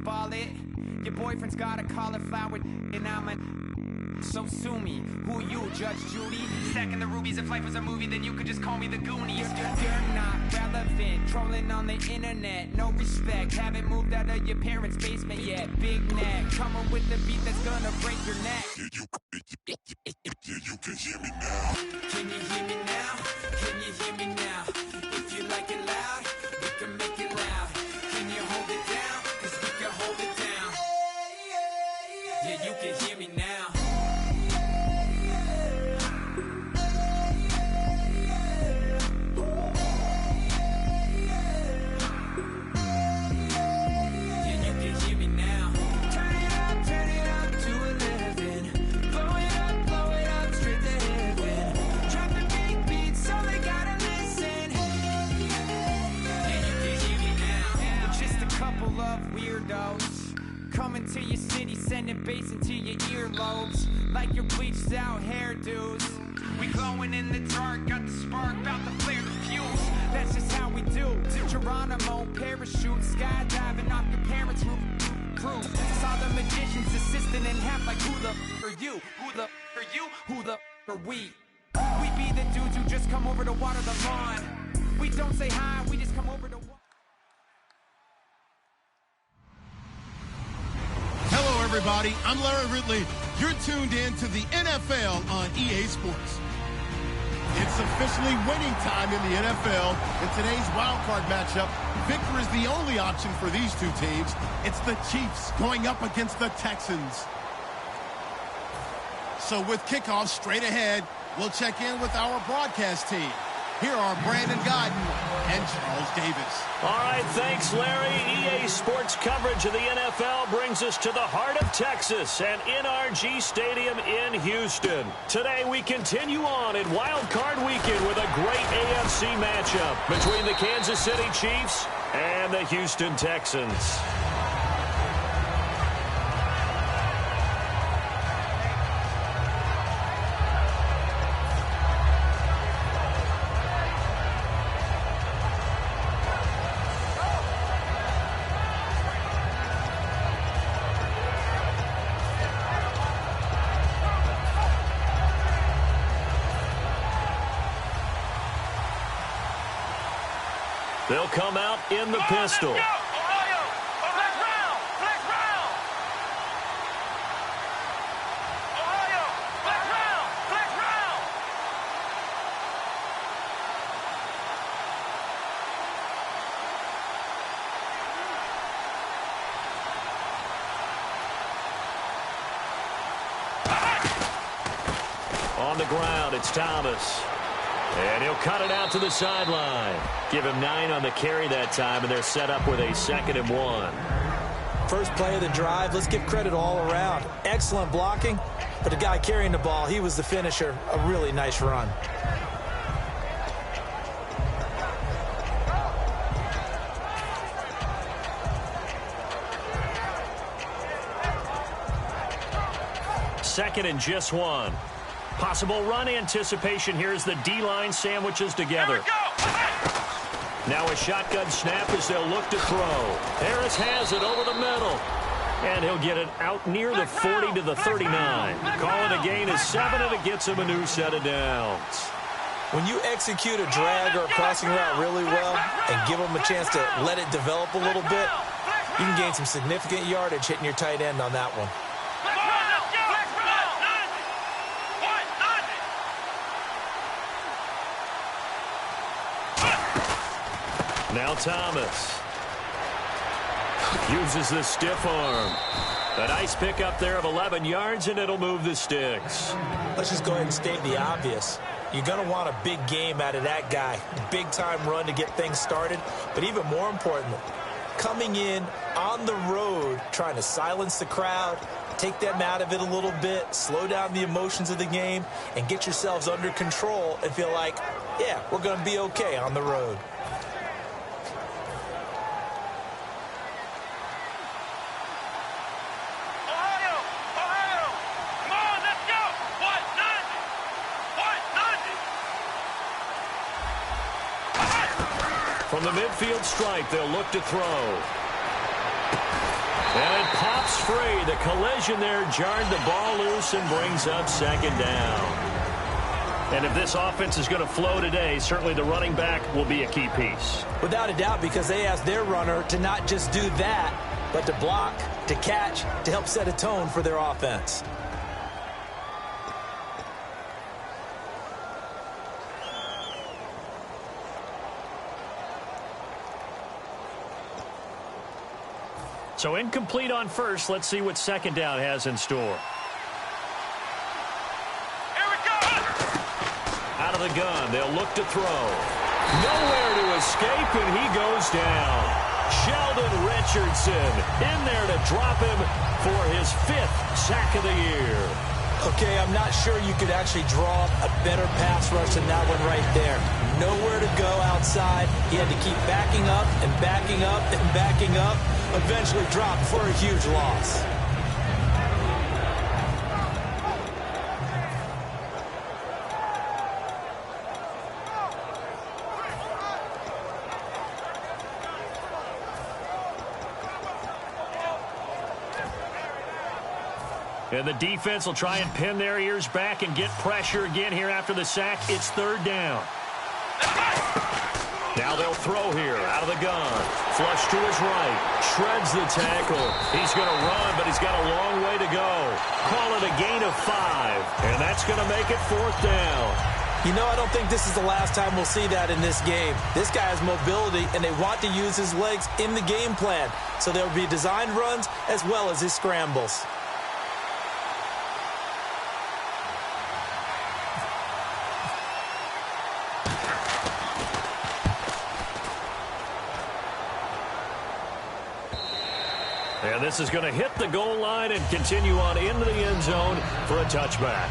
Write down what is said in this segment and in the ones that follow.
ball it. Your boyfriend's got a cauliflower, and I'm a... So sue me, who you, Judge Judy? Stacking the rubies, if life was a movie, then you could just call me the Goonies. You're not relevant, trolling on the internet, no respect. Haven't moved out of your parents' basement yet. Big neck, coming with the beat that's gonna break your neck. Yeah, you can hear me now. Can you hear me now? Can you hear me now? If you like it loud, we can make it loud. Can you hold it down? 'Cause we can hold it down. Yeah, you can hear me now. Coming to your city, sending bass into your earlobes, like your bleached out hairdos. We glowing in the dark, got the spark, about to flare the fuse. That's just how we do. Geronimo, parachute, skydiving off your parents' roof. Crew, saw the magician's assistant in half, like who the are you? Who the are you? Who the are we? We be the dudes who just come over to water the lawn. We don't say hi, we just come over to water. Hello, everybody. I'm Larry Ridley. You're tuned in to the NFL on EA Sports. It's officially winning time in the NFL. In today's wildcard matchup, victory is the only option for these two teams. It's the Chiefs going up against the Texans. So with kickoff straight ahead, we'll check in with our broadcast team. Here are Brandon Godden and Charles Davis. All right, thanks, Larry. EA Sports coverage of the NFL brings us to the heart of Texas and NRG Stadium in Houston. Today, we continue on in Wild Card Weekend with a great AFC matchup between the Kansas City Chiefs and the Houston Texans. They'll come out in the pistol. Ohio! Flex round! Flex round! Ohio! Flex round! Flex round! On the ground, it's Thomas. And he'll cut it out to the sideline. Give him 9 on the carry that time, and they're set up with a 2nd and 1. First play of the drive, let's give credit all around. Excellent blocking, but the guy carrying the ball, he was the finisher. A really nice run. Second and just 1. Possible run anticipation here as the D-line sandwiches together. Now a shotgun snap as they'll look to throw. Harris has it over the middle. And he'll get it out near the 40 to the 39. Call it a gain of 7, and it gets him a new set of downs. When you execute a drag or a crossing route really well and give them a chance to let it develop a little bit, you can gain some significant yardage hitting your tight end on that one. Now Thomas uses the stiff arm. A nice pickup there of 11 yards, and it'll move the sticks. Let's just go ahead and state the obvious. You're going to want a big game out of that guy. Big-time run to get things started. But even more importantly, coming in on the road, trying to silence the crowd, take them out of it a little bit, slow down the emotions of the game, and get yourselves under control and feel like, yeah, we're going to be okay on the road. From the midfield stripe, they'll look to throw. And it pops free. The collision there jarred the ball loose and brings up second down. And if this offense is going to flow today, certainly the running back will be a key piece. Without a doubt, because they asked their runner to not just do that, but to block, to catch, to help set a tone for their offense. So incomplete on first. Let's see what second down has in store. Out of the gun, they'll look to throw. Nowhere to escape, and he goes down. Sheldon Richardson in there to drop him for his 5th sack of the year. Okay, I'm not sure you could actually draw a better pass rush than that one right there. Nowhere to go outside. He had to keep backing up and backing up and backing up. Eventually dropped for a huge loss. And the defense will try and pin their ears back and get pressure again here after the sack. It's third down. Now they'll throw here out of the gun. Flush to his right. Shreds the tackle. He's going to run, but he's got a long way to go. Call it a gain of 5. And that's going to make it fourth down. You know, I don't think this is the last time we'll see that in this game. This guy has mobility, and they want to use his legs in the game plan. So there will be designed runs as well as his scrambles. And this is going to hit the goal line and continue on into the end zone for a touchback.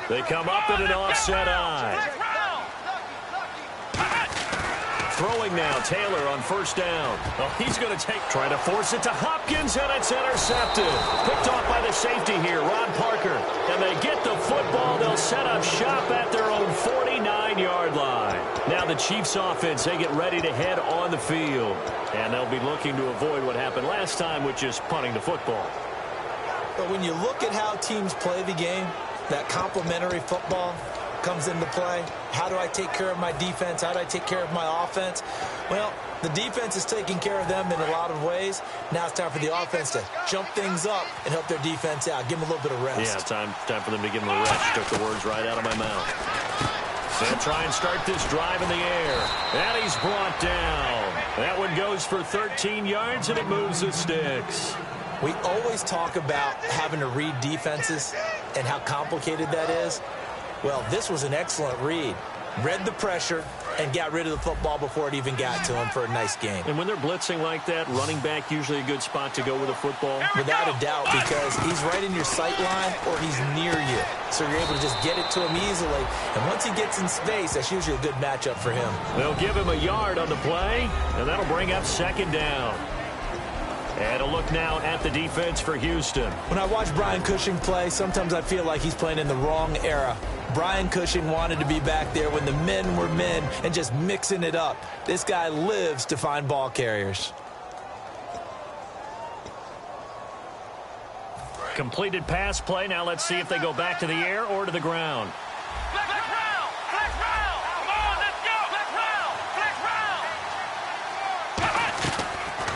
They come up in an offset eye. Throwing now, Taylor on first down. Oh, he's going to try to force it to Hopkins, and it's intercepted. Picked off by the safety here, Ron Parker. And they get the football. They'll set up shop at their own 49-yard line. Now the Chiefs offense, they get ready to head on the field. And they'll be looking to avoid what happened last time, which is punting the football. But when you look at how teams play the game, that complementary football comes into play. How do I take care of my defense? How do I take care of my offense? Well, the defense is taking care of them in a lot of ways. Now it's time for the offense to jump things up and help their defense out. Give them a little bit of rest. Yeah, time for them to give them a rest. Took the words right out of my mouth. They'll try and start this drive in the air. And he's brought down. That one goes for 13 yards, and it moves the sticks. We always talk about having to read defenses and how complicated that is. Well, this was an excellent read. Read the pressure and got rid of the football before it even got to him for a nice game. And when they're blitzing like that, running back usually a good spot to go with a football? Without a doubt, because he's right in your sight line or he's near you. So you're able to just get it to him easily. And once he gets in space, that's usually a good matchup for him. They'll give him a yard on the play, and that'll bring up second down. And a look now at the defense for Houston. When I watch Brian Cushing play, sometimes I feel like he's playing in the wrong era. Brian Cushing wanted to be back there when the men were men and just mixing it up. This guy lives to find ball carriers. Completed pass play. Now let's see if they go back to the air or to the ground.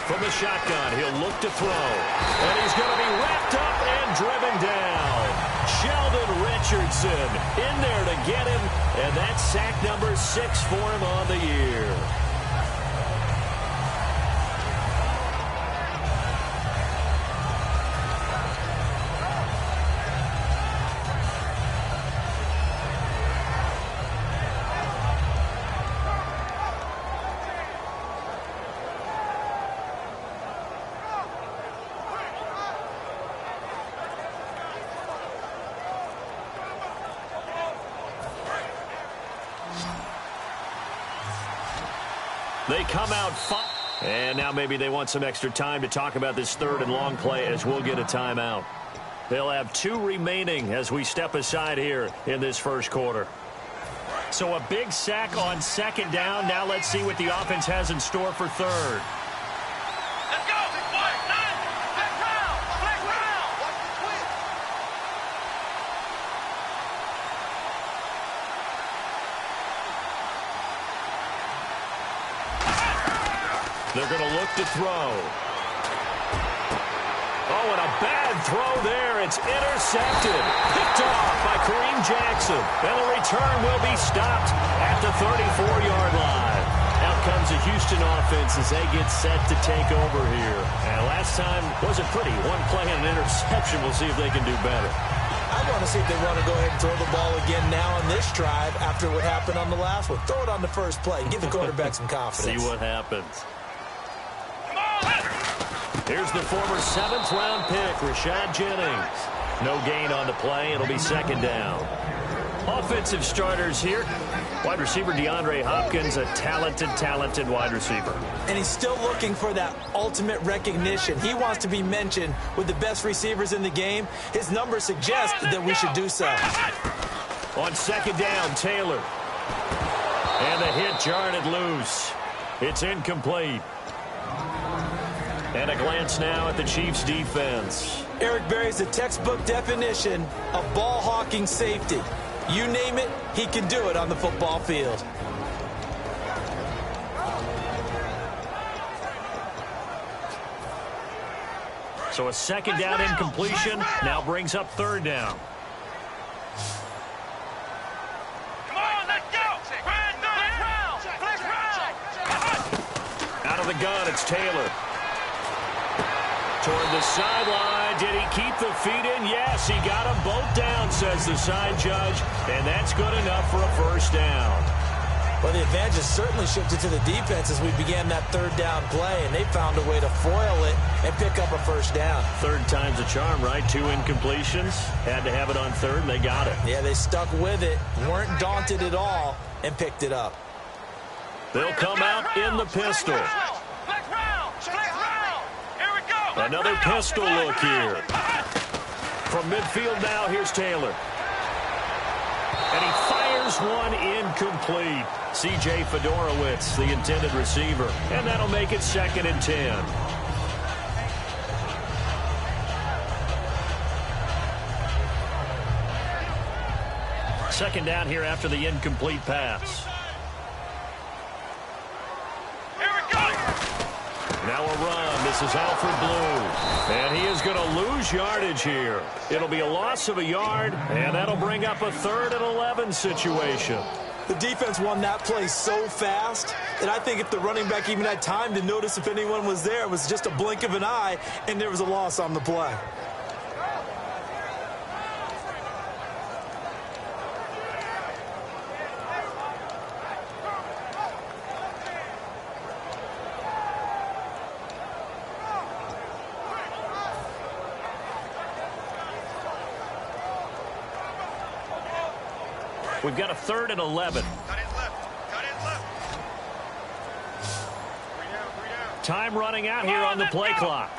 From the shotgun, he'll look to throw. And he's going to be wrapped up and driven down. Sheldon Richardson in there to get him, and that's sack number 6 for him on the year. They come out and now maybe they want some extra time to talk about this 3rd and long play as we'll get a timeout. They'll have 2 remaining as we step aside here in this first quarter. So a big sack on 2nd down. Now let's see what the offense has in store for 3rd. Let's go. Flex round. Flex round. They're going to look to throw. Oh, and a bad throw there. It's intercepted. Picked off by Kareem Jackson. And the return will be stopped at the 34-yard line. Out comes the Houston offense as they get set to take over here. And last time wasn't pretty. 1 play and an interception. We'll see if they can do better. I want to see if they want to go ahead and throw the ball again now on this drive after what happened on the last one. Throw it on the first play. Give the quarterback some confidence. See what happens. Here's the former 7th-round pick, Rashad Jennings. No gain on the play. It'll be 2nd down. Offensive starters here. Wide receiver DeAndre Hopkins, a talented wide receiver. And he's still looking for that ultimate recognition. He wants to be mentioned with the best receivers in the game. His numbers suggest that we should do so. On 2nd down, Taylor. And the hit jarred it loose. It's incomplete. And a glance now at the Chiefs' defense. Eric Berry's the textbook definition of ball-hawking safety. You name it, he can do it on the football field. So a 2nd down incompletion now brings up 3rd down. Come on, let's go. Flex round. Out of the gun, it's Taylor. Toward the sideline. Did he keep the feet in? Yes, he got them both down, says the side judge. And that's good enough for a 1st down. Well, the advantage has certainly shifted to the defense as we began that 3rd down play, and they found a way to foil it and pick up a 1st down. 3rd time's a charm, right? 2 incompletions. Had to have it on 3rd, and they got it. Yeah, they stuck with it, weren't daunted at all, and picked it up. They'll come out in the pistol. Flex round. Here we go. Another pistol look here. From midfield now, here's Taylor. And he fires one incomplete. C.J. Fedorowicz, the intended receiver. And that'll make it 2nd and 10. Second down here after the incomplete pass. Here we go. Now a run. This is Alfred Blue. And he is going to lose yardage here. It'll be a loss of a yard, and that'll bring up a 3rd and 11 situation. The defense won that play so fast that I think if the running back even had time to notice if anyone was there, it was just a blink of an eye, and there was a loss on the play. We've got a 3rd and 11. Cut in left. Time running out here on the play clock.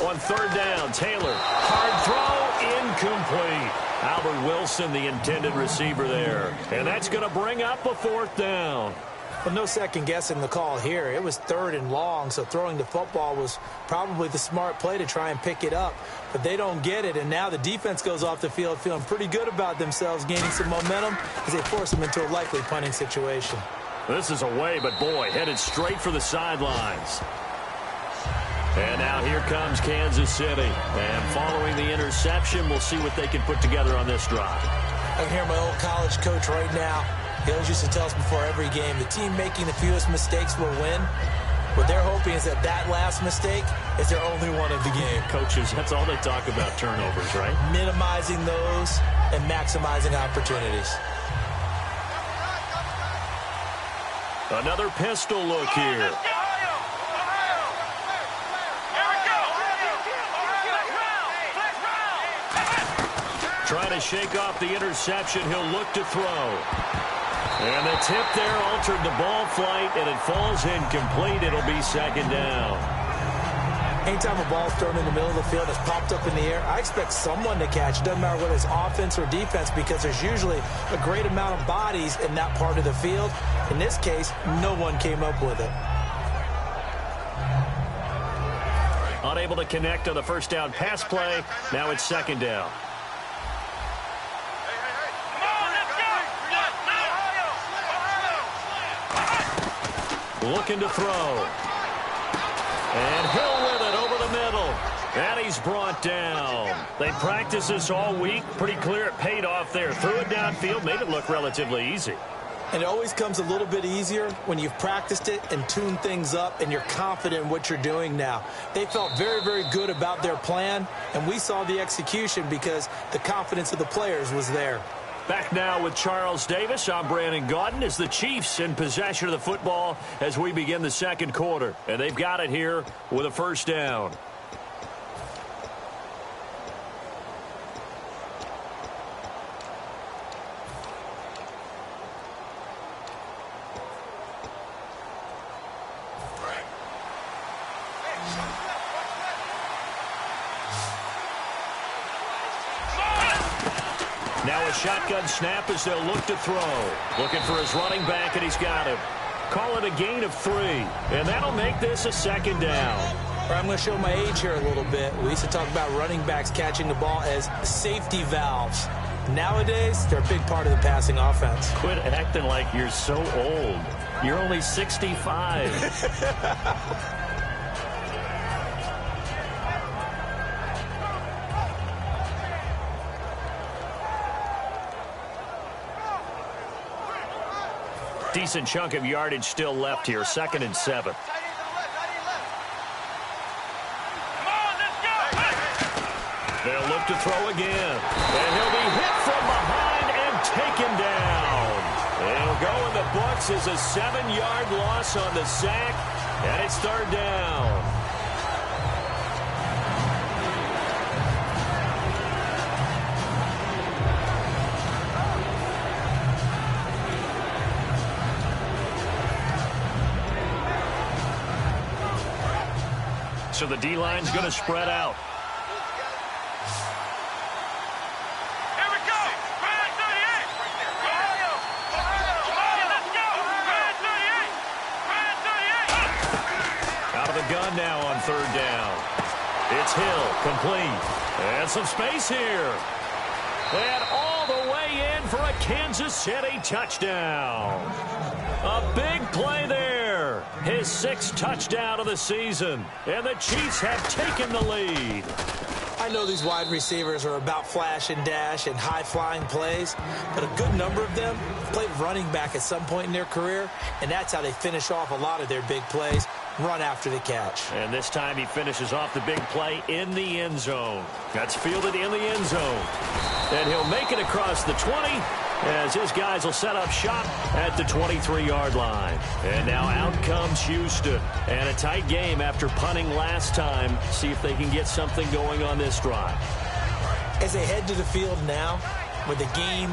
On 3rd down, Taylor. Hard throw, incomplete. Albert Wilson, the intended receiver there. And that's going to bring up a 4th down. Well, no second guessing the call here. It was 3rd and long, so throwing the football was probably the smart play to try and pick it up. But they don't get it, and now the defense goes off the field feeling pretty good about themselves, gaining some momentum as they force them into a likely punting situation. This is away, but boy, headed straight for the sidelines. And now here comes Kansas City. And following the interception, we'll see what they can put together on this drive. I can hear my old college coach right now. He always used to tell us before every game, the team making the fewest mistakes will win. What they're hoping is that last mistake is their only one of the game. Coaches, that's all they talk about, turnovers, right? Minimizing those and maximizing opportunities. Another pistol look here. Trying to shake off the interception. He'll look to throw. And the tip there altered the ball flight, and it falls incomplete. It'll be second down. Anytime a ball's thrown in the middle of the field that's popped up in the air, I expect someone to catch. It doesn't matter whether it's offense or defense, because there's usually a great amount of bodies in that part of the field. In this case, no one came up with it. Unable to connect on the first down pass play. Now it's second down. Looking to throw. And Hill with it over the middle. And he's brought down. They practiced this all week. Pretty clear it paid off there. Threw it downfield, made it look relatively easy. And it always comes a little bit easier when you've practiced it and tuned things up and you're confident in what you're doing now. They felt very, very good about their plan, and we saw the execution because the confidence of the players was there. Back now with Charles Davis. I'm Brandon Gaudin as the Chiefs in possession of the football as we begin the second quarter. And they've got it here with a first down. Now a shotgun snap as they'll look to throw. Looking for his running back, and he's got him. Call it a gain of 3, and that'll make this a second down. I'm going to show my age here a little bit. We used to talk about running backs catching the ball as safety valves. Nowadays, they're a big part of the passing offense. Quit acting like you're so old. You're only 65. Decent chunk of yardage still left here. 2nd and 7. They'll look to throw again. And he'll be hit from behind and taken down. It'll go in the books as a 7-yard loss on the sack. And it's 3rd down. So the D-line's going to spread out. Here we go. Red 38. Ohio. Let's go. Red 38. Red 38. Out of the gun now on 3rd down. It's Hill, complete. And some space here. And all the way in for a Kansas City touchdown. A big play there. His 6th touchdown of the season. And the Chiefs have taken the lead. I know these wide receivers are about flash and dash and high-flying plays, but a good number of them played running back at some point in their career, and that's how they finish off a lot of their big plays, run after the catch. And this time he finishes off the big play in the end zone. That's fielded in the end zone. And he'll make it across the 20 as his guys will set up shop at the 23-yard line. And now out comes Houston. And a tight game after punting last time. See if they can get something going on this drive. As they head to the field now, with the game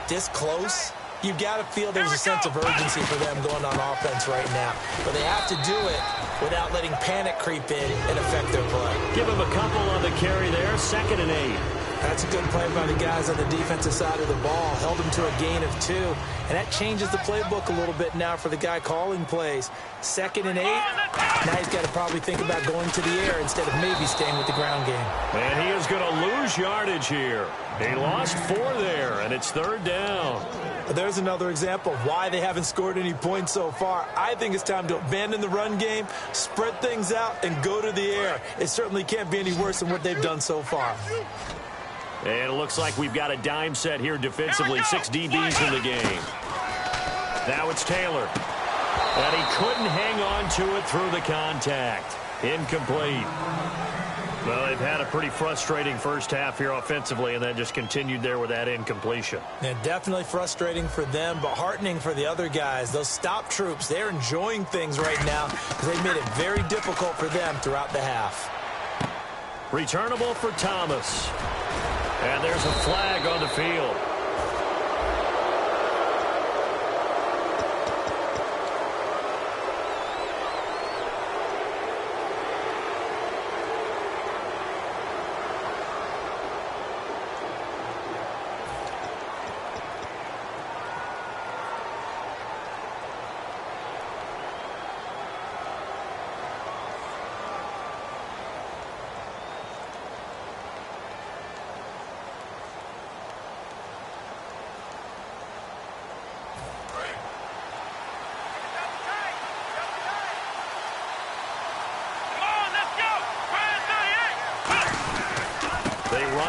this close, you've got to feel there's a sense of urgency for them going on offense right now. But they have to do it without letting panic creep in and affect their play. Give him a couple on the carry there. 2nd and 8. That's a good play by the guys on the defensive side of the ball. Held them to a gain of 2. And that changes the playbook a little bit now for the guy calling plays. 2nd and 8. Now he's got to probably think about going to the air instead of maybe staying with the ground game. And he is going to lose yardage here. He lost 4 there, and it's 3rd down. There's another example of why they haven't scored any points so far. I think it's time to abandon the run game, spread things out, and go to the air. It certainly can't be any worse than what they've done so far. And it looks like we've got a dime set here defensively. 6 DBs in the game. Now it's Taylor. And he couldn't hang on to it through the contact. Incomplete. Well, they've had a pretty frustrating first half here offensively, and then just continued there with that incompletion. Yeah, definitely frustrating for them, but heartening for the other guys. Those stop troops, they're enjoying things right now because they've made it very difficult for them throughout the half. Returnable for Thomas. And there's a flag on the field.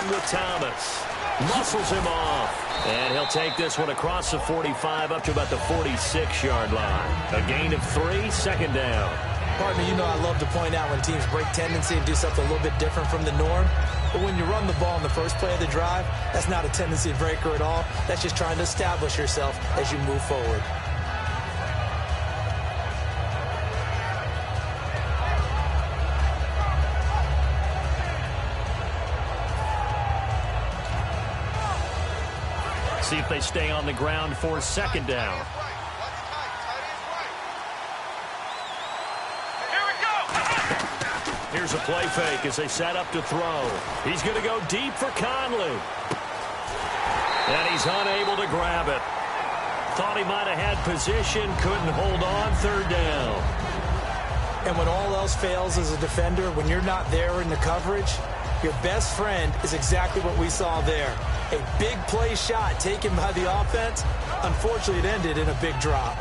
With Thomas. Muscles him off. And he'll take this one across the 45 up to about the 46-yard line. A gain of 3, second down. Partner, you know I love to point out when teams break tendency and do something a little bit different from the norm. But when you run the ball in the first play of the drive, that's not a tendency breaker at all. That's just trying to establish yourself as you move forward. See if they stay on the ground for second down. Here we go. Here's a play fake as they set up to throw. He's going to go deep for Conley. And he's unable to grab it. Thought he might have had position, couldn't hold on, third down. And when all else fails as a defender, when you're not there in the coverage, your best friend is exactly what we saw there. A big play shot taken by the offense. Unfortunately, it ended in a big drop.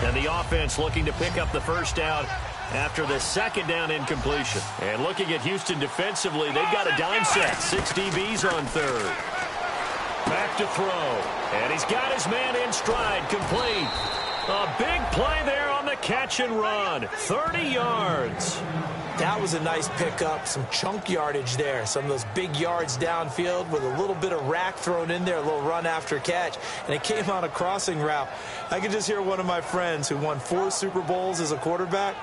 And the offense looking to pick up the first down after the second down incompletion. And looking at Houston defensively, they've got a dime set. 6 DBs on third. Back to throw. And he's got his man in stride. Complete. A big play there on the catch and run. 30 yards. That was a nice pickup. Some chunk yardage there. Some of those big yards downfield with a little bit of rack thrown in there. A little run after catch. And it came on a crossing route. I could just hear one of my friends who won 4 Super Bowls as a quarterback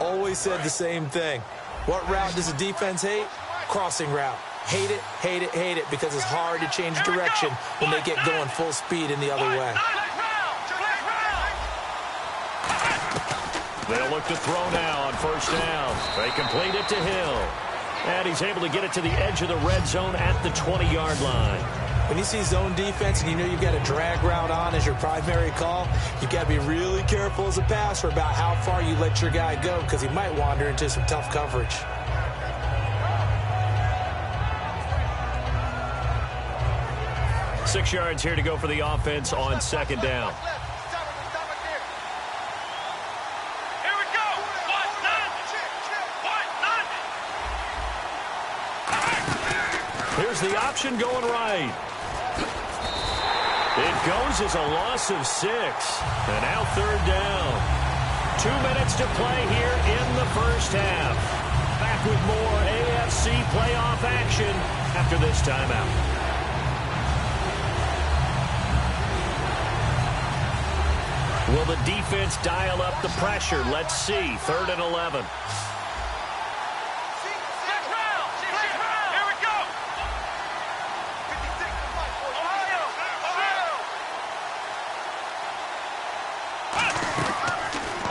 always said the same thing. What route does a defense hate? Crossing route. Hate it, hate it, hate it, because it's hard to change direction when they get going full speed in the other way. They'll look to throw now on first down. They complete it to Hill. And he's able to get it to the edge of the red zone at the 20-yard line. When you see zone defense and you know you've got a drag route on as your primary call, you've got to be really careful as a passer about how far you let your guy go because he might wander into some tough coverage. Six yards here to go for the offense on second down. Here we go. Here's the option going right. It goes as a loss of 6. And now third down. 2 minutes to play here in the first half. Back with more AFC playoff action after this timeout. Will the defense dial up the pressure? Let's see. 3rd and 11.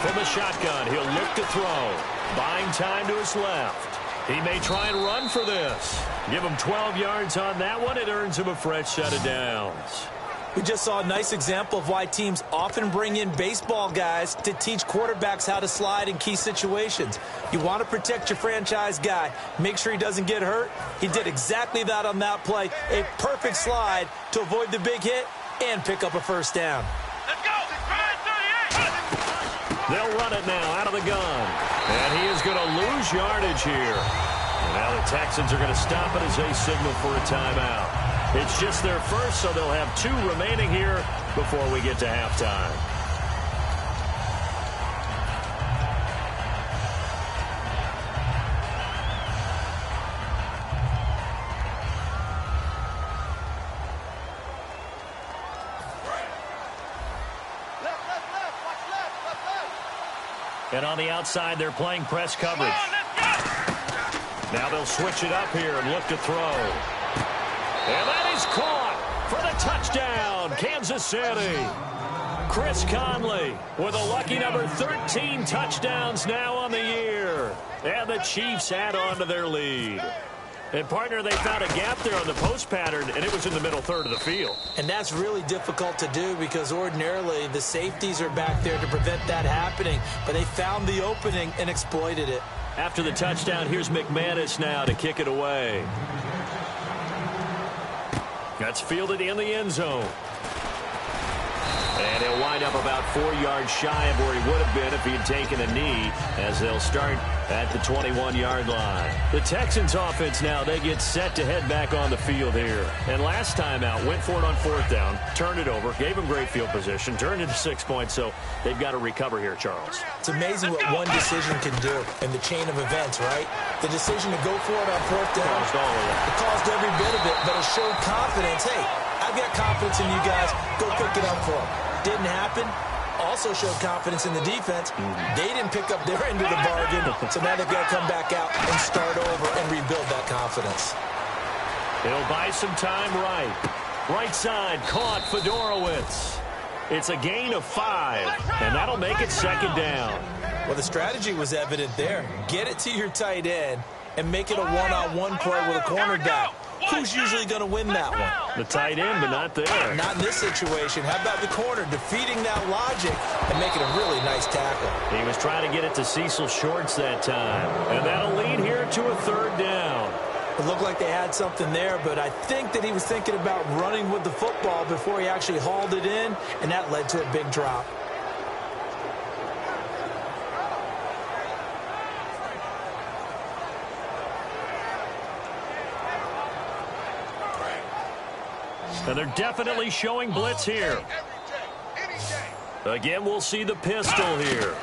From the shotgun, he'll look to throw. Buying time to his left. He may try and run for this. Give him 12 yards on that one. It earns him a fresh set of downs. We just saw a nice example of why teams often bring in baseball guys to teach quarterbacks how to slide in key situations. You want to protect your franchise guy. Make sure he doesn't get hurt. He did exactly that on that play. A perfect slide to avoid the big hit and pick up a first down. Let's go. They'll run it now out of the gun. And he is going to lose yardage here. And now the Texans are going to stop it as they signal for a timeout. It's just their first, so they'll have 2 remaining here before we get to halftime. And on the outside, they're playing press coverage. Now they'll switch it up here and look to throw. And that is caught for the touchdown, Kansas City. Chris Conley with a lucky number 13 touchdowns now on the year. And the Chiefs add on to their lead. And, partner, they found a gap there on the post pattern, and it was in the middle third of the field. And that's really difficult to do because ordinarily the safeties are back there to prevent that happening. But they found the opening and exploited it. After the touchdown, here's McManus now to kick it away. That's fielded in the end zone. And he'll wind up about 4 yards shy of where he would have been if he had taken a knee, as they'll start at the 21-yard line. The Texans offense now, they get set to head back on the field here. And last time out, went for it on 4th down, turned it over, gave them great field position, turned it to 6 points, so they've got to recover here, Charles. It's amazing what one decision can do in the chain of events, right? The decision to go for it on 4th down, Caused all of it. It caused every bit of it, but it showed confidence. Hey, I've got confidence in you guys. Go pick it up for them. Didn't happen. Also showed confidence in the defense. They didn't pick up their end of the bargain, so now they've got to come back out and start over and rebuild that confidence. He'll buy some time right. Right side, caught Fedorowicz. It's a gain of 5, and that'll make it 2nd down. Well, the strategy was evident there. Get it to your tight end and make it a one-on-one play with a cornerback. Who's usually going to win that one? The tight end, but not there. Not in this situation. How about the corner defeating that logic and making a really nice tackle? He was trying to get it to Cecil Shorts that time. And that'll lead here to a 3rd down. It looked like they had something there, but I think that he was thinking about running with the football before he actually hauled it in, and that led to a big drop. And they're definitely showing blitz here. Again, we'll see the pistol here.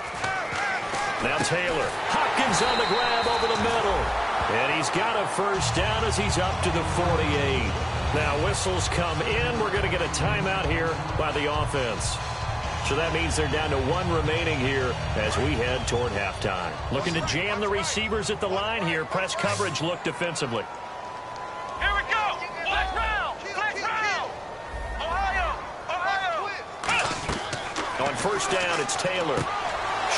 Now Taylor. Hopkins on the grab over the middle. And he's got a 1st down as he's up to the 48. Now whistles come in. We're going to get a timeout here by the offense. So that means they're down to 1 remaining here as we head toward halftime. Looking to jam the receivers at the line here. Press coverage look defensively. Here we go. Flex round. Flex round. Ohio. On 1st down, it's Taylor.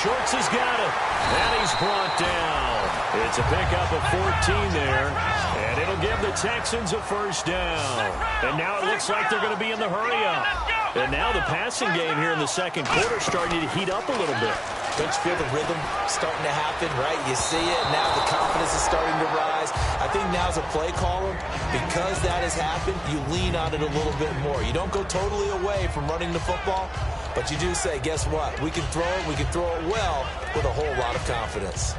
Shorts has got it. And he's brought down. It's a pickup of 14 there. And it'll give the Texans a 1st down. And now it looks like they're going to be in the hurry-up. And now the passing game here in the 2nd quarter starting to heat up a little bit. Don't you feel the rhythm starting to happen, right? You see it. Now the confidence is starting to rise. I think now as a play caller, because that has happened, you lean on it a little bit more. You don't go totally away from running the football, but you do say, guess what? We can throw it well with a whole lot of confidence.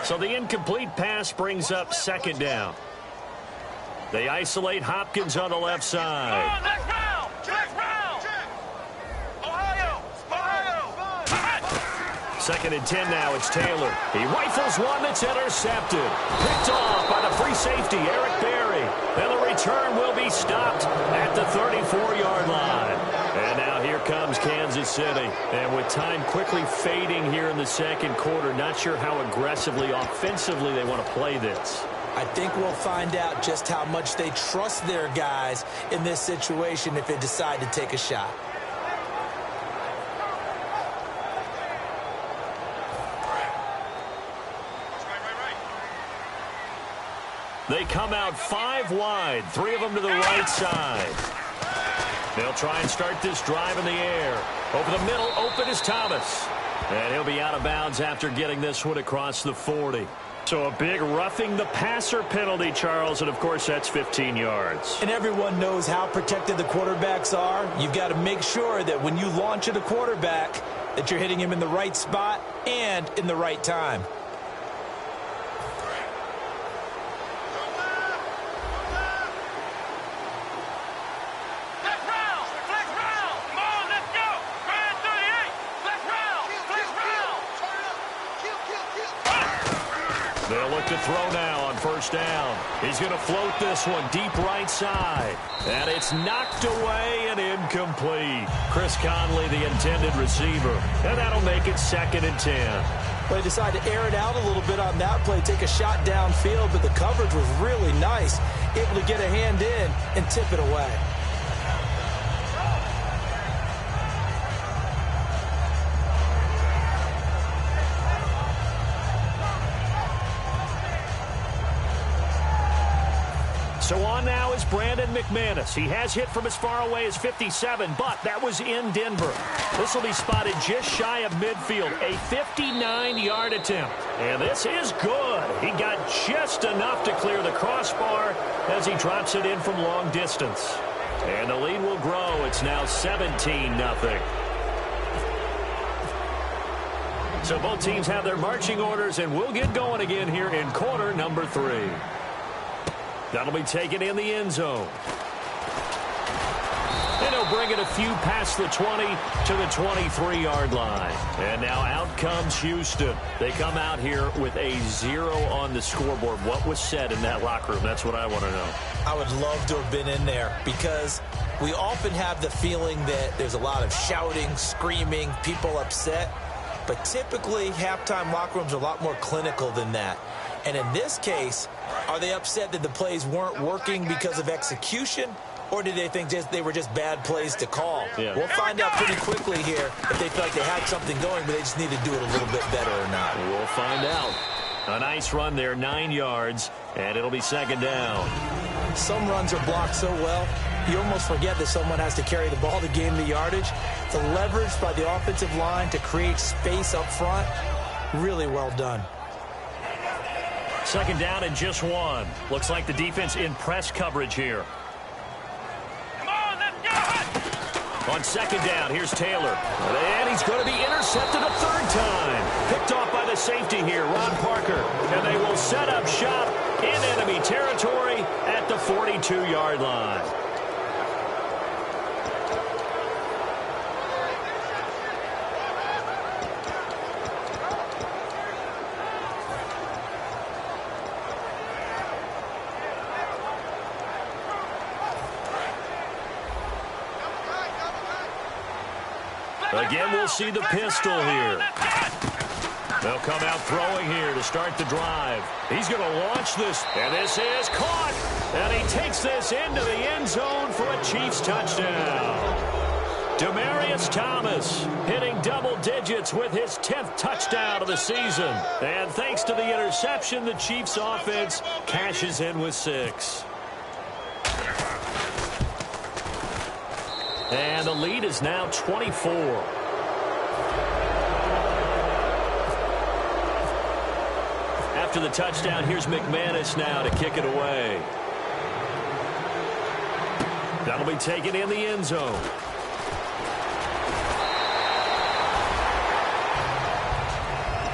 So the incomplete pass brings up 2nd down. They isolate Hopkins on the left side. Next round. Next round. Ohio. 2nd and 10 now. It's Taylor. He rifles one that's intercepted. Picked off by the free safety, Eric Berry. And the return will be stopped at the 34-yard line. And now here comes Kansas City. And with time quickly fading here in the 2nd quarter, not sure how aggressively, offensively they want to play this. I think we'll find out just how much they trust their guys in this situation if they decide to take a shot. They come out 5 wide, 3 of them to the right side. They'll try and start this drive in the air. Over the middle, open is Thomas. And he'll be out of bounds after getting this one across the 40. So a big roughing the passer penalty, Charles, and of course that's 15 yards. And everyone knows how protected the quarterbacks are. You've got to make sure that when you launch at a quarterback that you're hitting him in the right spot and in the right time. They'll look to throw now on first down. He's going to float this one deep right side. And it's knocked away and incomplete. Chris Conley, the intended receiver. And that'll make it 2nd and 10. Well, they decided to air it out a little bit on that play, take a shot downfield, but the coverage was really nice. Able to get a hand in and tip it away. So on now is Brandon McManus. He has hit from as far away as 57, but that was in Denver. This will be spotted just shy of midfield, a 59-yard attempt. And this is good. He got just enough to clear the crossbar as he drops it in from long distance. And the lead will grow. It's now 17-0. So both teams have their marching orders, and we'll get going again here in quarter number 3. That'll be taken in the end zone. And he'll bring it a few past the 20 to the 23-yard line. And now out comes Houston. They come out here with a 0 on the scoreboard. What was said in that locker room? That's what I want to know. I would love to have been in there because we often have the feeling that there's a lot of shouting, screaming, people upset. But typically, halftime locker rooms are a lot more clinical than that. And in this case, are they upset that the plays weren't working because of execution? Or did they think they were just bad plays to call? Yeah. We'll find out pretty quickly here if they feel like they had something going, but they just need to do it a little bit better or not. We'll find out. A nice run there, 9 yards, and it'll be 2nd down. Some runs are blocked so well, you almost forget that someone has to carry the ball to gain the yardage. The leverage by the offensive line to create space up front, really well done. 2nd down and just 1. Looks like the defense in press coverage here. Come on, let's go! On 2nd down, here's Taylor. And he's going to be intercepted a 3rd time. Picked off by the safety here, Ron Parker. And they will set up shop in enemy territory at the 42-yard line. Again, we'll see the pistol here. They'll come out throwing here to start the drive. He's going to launch this, and this is caught. And he takes this into the end zone for a Chiefs touchdown. Demaryius Thomas hitting double digits with his 10th touchdown of the season. And thanks to the interception, the Chiefs offense cashes in with 6. And the lead is now 24. After the touchdown, here's McManus now to kick it away. That'll be taken in the end zone.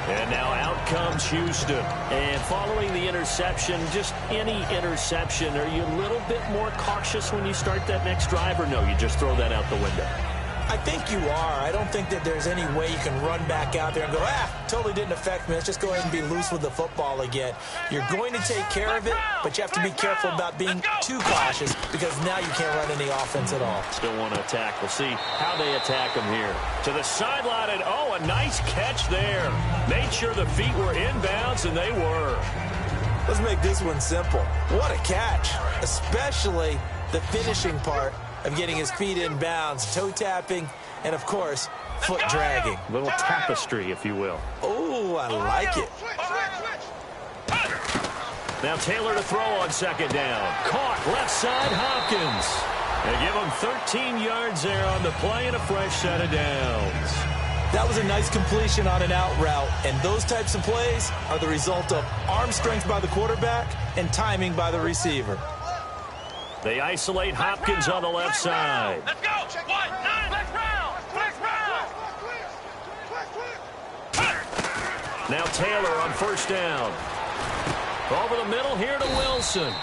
And now out comes Houston. And following the interception, just any interception, are you a little bit more cautious when you start that next drive, or no, you just throw that out the window? I think you are. I don't think that there's any way you can run back out there and go, totally didn't affect me. Let's just go ahead and be loose with the football again. You're going to take care of it, but you have to be careful about being too cautious because now you can't run any offense at all. Still want to attack. We'll see how they attack him here. To the sideline, and oh, a nice catch there. Made sure the feet were inbounds, and they were. Let's make this one simple. What a catch, especially the finishing part of getting his feet in bounds, toe tapping, and of course, foot dragging. A little tapestry, if you will. Oh, I like it. Now Taylor to throw on second down. Caught left side Hopkins. They give him 13 yards there on the play and a fresh set of downs. That was a nice completion on an out route, and those types of plays are the result of arm strength by the quarterback and timing by the receiver. They isolate Hopkins on the left side. Let's go. 1-9. Flex round. Flex round. Now Taylor on first down. Over the middle here to Wilson.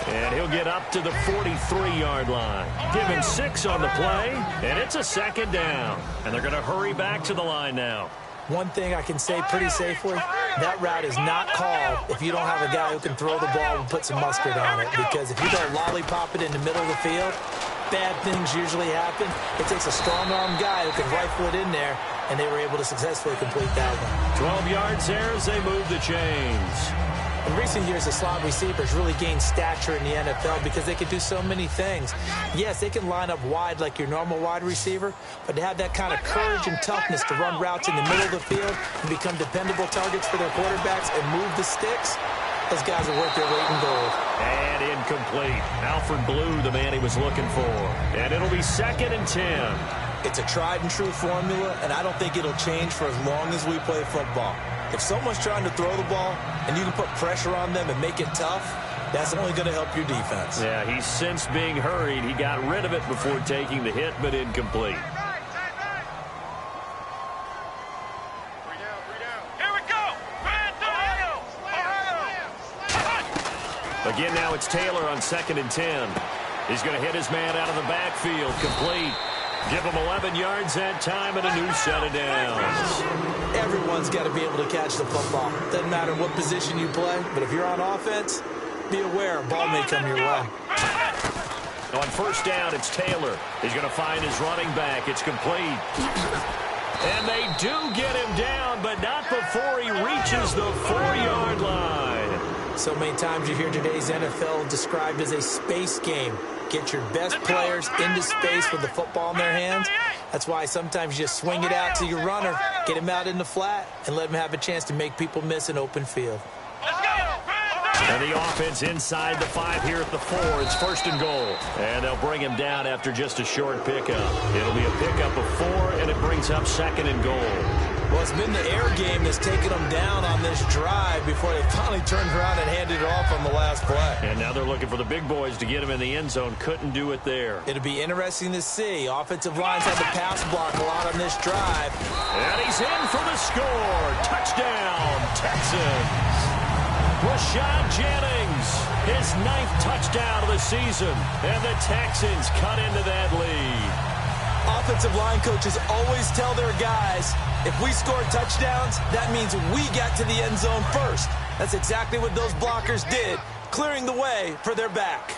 And he'll get up to the 43-yard line. Give him 6 on the play, and it's a second down. And they're going to hurry back to the line now. One thing I can say pretty safely, that route is not called if you don't have a guy who can throw the ball and put some mustard on it. Because if you don't lollipop it in the middle of the field, bad things usually happen. It takes a strong-arm guy who can rifle it in there, and they were able to successfully complete that one. 12 yards there as they move the chains. In recent years, the slot receivers really gained stature in the NFL because they can do so many things. Yes, they can line up wide like your normal wide receiver, but to have that kind of courage and toughness to run routes in the middle of the field and become dependable targets for their quarterbacks and move the sticks, those guys are worth their weight in gold. And incomplete. Alfred Blue, the man he was looking for. And it'll be 2nd and 10. It's a tried-and-true formula, and I don't think it'll change for as long as we play football. If someone's trying to throw the ball and you can put pressure on them and make it tough, that's only going to help your defense. Yeah, he's since being hurried. He got rid of it before taking the hit, but incomplete. Here we go. Again, now it's Taylor on 2nd and 10. He's going to hit his man out of the backfield. Complete. Give him 11 yards that time and a new set of downs. Everyone's got to be able to catch the football. Doesn't matter what position you play, but if you're on offense, be aware a ball may come your way. On first down, it's Taylor. He's going to find his running back. It's complete. And they do get him down, but not before he reaches the 4-yard line. So many times you hear today's NFL described as a space game. Get your best players into space with the football in their hands. That's why sometimes you just swing it out to your runner, get him out in the flat, and let him have a chance to make people miss an open field. And the offense inside the 5 here at the 4. It's 1st and goal. And they'll bring him down after just a short pickup. It'll be a pickup of 4, and it brings up 2nd and goal. Well, it's been the air game that's taken them down on this drive before they finally turned around and handed it off on the last play. And now they're looking for the big boys to get him in the end zone. Couldn't do it there. It'll be interesting to see. Offensive lines had to pass block a lot on this drive. And he's in for the score. Touchdown, Texans. Rashad Jennings, his 9th touchdown of the season. And the Texans cut into that lead. Offensive line coaches always tell their guys, if we score touchdowns, that means we got to the end zone first. That's exactly what those blockers did, clearing the way for their back.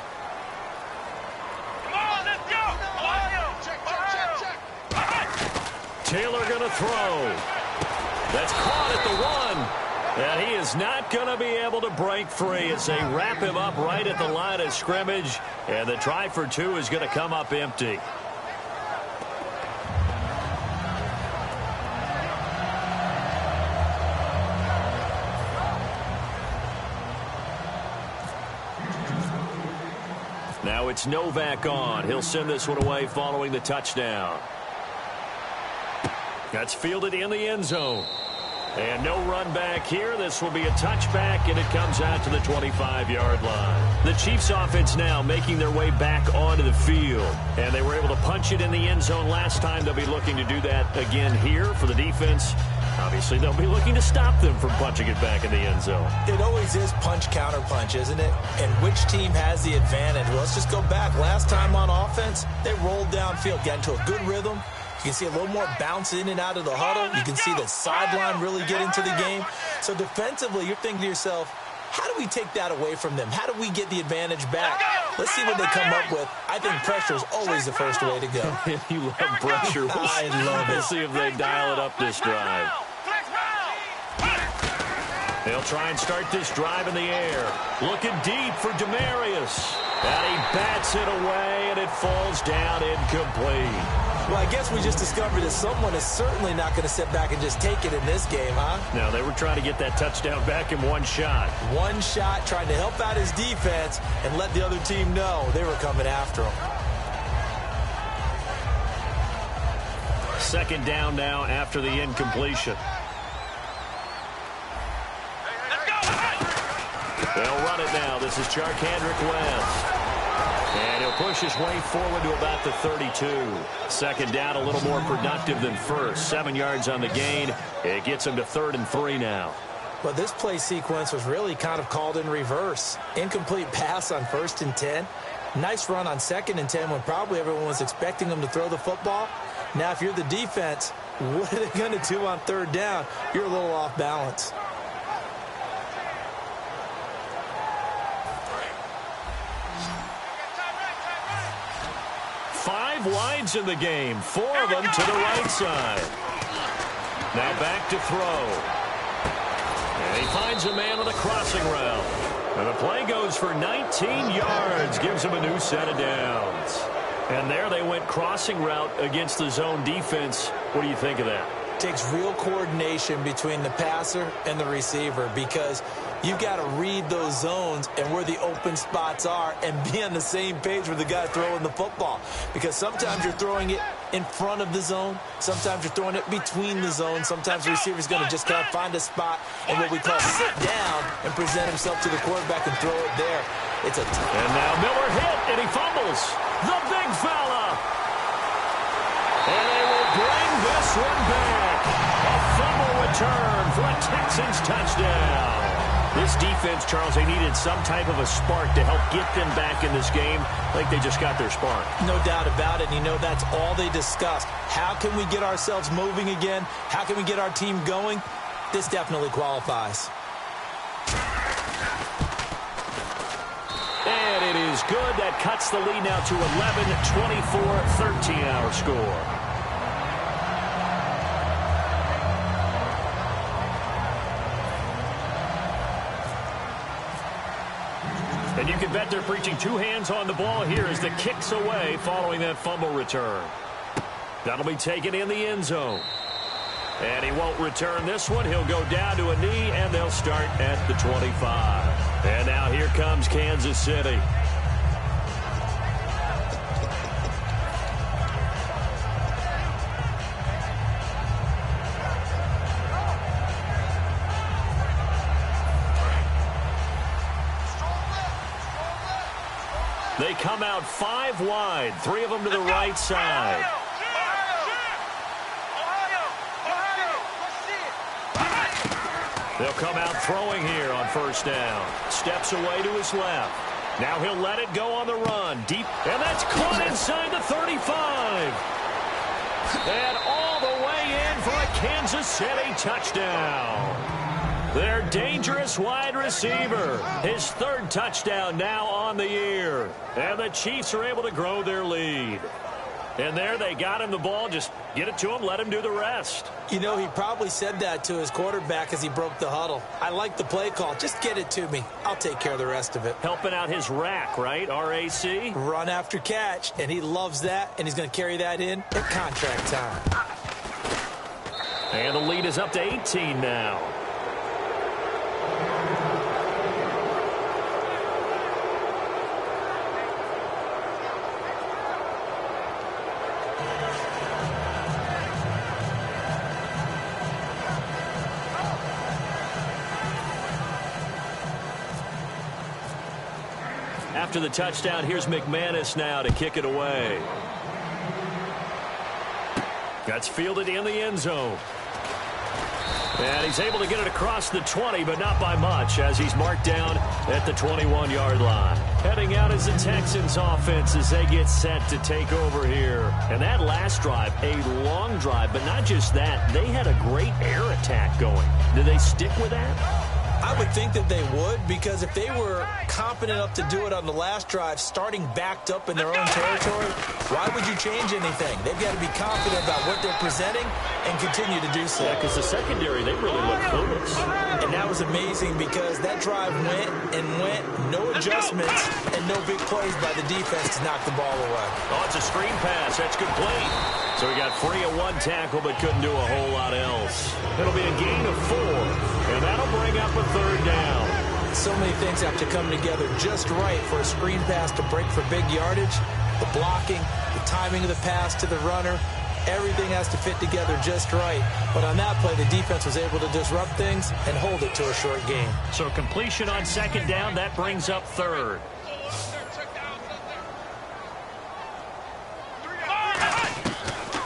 Come on, let's go. Check. Taylor going to throw. That's caught at the 1. And he is not going to be able to break free as they wrap him up right at the line of scrimmage. And the try for 2 is going to come up empty. Now it's Novak on. He'll send this one away following the touchdown. That's fielded in the end zone. And no run back here. This will be a touchback, and it comes out to the 25-yard line. The Chiefs offense now making their way back onto the field. And they were able to punch it in the end zone last time. They'll be looking to do that again here for the defense. Obviously, they'll be looking to stop them from punching it back in the end zone. It always is punch-counter-punch, isn't it? And which team has the advantage? Well, let's just go back. Last time on offense, they rolled downfield, got into a good rhythm. You can see a little more bounce in and out of the huddle. You can see the sideline really get into the game. So defensively, you're thinking to yourself, how do we take that away from them? How do we get the advantage back? Let's see what they come up with. I think pressure is always the first way to go. You love pressure. I love it. We'll see if they dial it up this drive. They'll try and start this drive in the air. Looking deep for Demaryius. And he bats it away, and it falls down incomplete. Well, I guess we just discovered that someone is certainly not going to sit back and just take it in this game, huh? No, they were trying to get that touchdown back in one shot. One shot, trying to help out his defense and let the other team know they were coming after him. Second down now after the incompletion. They'll run it now. This is Charkandrick West. And he'll push his way forward to about the 32. Second down, a little more productive than first. 7 yards on the gain. It gets him to 3rd and 3 now. Well, this play sequence was really kind of called in reverse. Incomplete pass on 1st and 10. Nice run on 2nd and 10 when probably everyone was expecting him to throw the football. Now, if you're the defense, what are they going to do on 3rd down? You're a little off balance. Five wides in the game, 4 of them to the right side. Now back to throw. And he finds a man on the crossing route. And the play goes for 19 yards, gives him a new set of downs. And there they went crossing route against the zone defense. What do you think of that? Takes real coordination between the passer and the receiver because you've got to read those zones and where the open spots are and be on the same page with the guy throwing the football. Because sometimes you're throwing it in front of the zone. Sometimes you're throwing it between the zones. Sometimes the receiver's going to just kind of find a spot and what we call sit down and present himself to the quarterback and throw it there. It's a and now Miller hit, and he fumbles. The big fella. And they will bring this one back. A fumble return for a Texans touchdown. This defense, Charles, they needed some type of a spark to help get them back in this game. Like they just got their spark. No doubt about it. And you know, that's all they discussed. How can we get ourselves moving again? How can we get our team going? This definitely qualifies. And it is good. That cuts the lead now to 11, 24, 13 our score. And you can bet they're preaching 2 hands on the ball here as the kick's away following that fumble return. That'll be taken in the end zone. And he won't return this one. He'll go down to a knee, and they'll start at the 25. And now here comes Kansas City. They come out 5 wide, 3 of them to the right side. They'll come out throwing here on 1st down. Steps away to his left. Now he'll let it go on the run. Deep, and that's caught inside the 35. And all the way in for a Kansas City touchdown. Their dangerous wide receiver. His 3rd touchdown now on the year. And the Chiefs are able to grow their lead. And there they got him the ball. Just get it to him, let him do the rest. You know, he probably said that to his quarterback as he broke the huddle. I like the play call. Just get it to me. I'll take care of the rest of it. Helping out his rack, right? R-A-C? Run after catch. And he loves that. And he's going to carry that in at contract time. And the lead is up to 18 now. After the touchdown, here's McManus now to kick it away. That's fielded in the end zone. And he's able to get it across the 20, but not by much, as he's marked down at the 21-yard line. Heading out is the Texans offense as they get set to take over here. And that last drive, a long drive, but not just that. They had a great air attack going. Did they stick with that? I would think that they would, because if they were confident enough to do it on the last drive, starting backed up in their own territory, why would you change anything? They've got to be confident about what they're presenting and continue to do so. Yeah, because the secondary, they really look clueless. And that was amazing because that drive went and went, no adjustments, and no big plays by the defense to knock the ball away. Oh, it's a screen pass. That's complete. So he got free of one tackle but couldn't do a whole lot else. It'll be a gain of 4, and that'll bring up a third down. So many things have to come together just right for a screen pass to break for big yardage. The blocking, the timing of the pass to the runner, everything has to fit together just right. But on that play, the defense was able to disrupt things and hold it to a short gain. So completion on second down, that brings up third.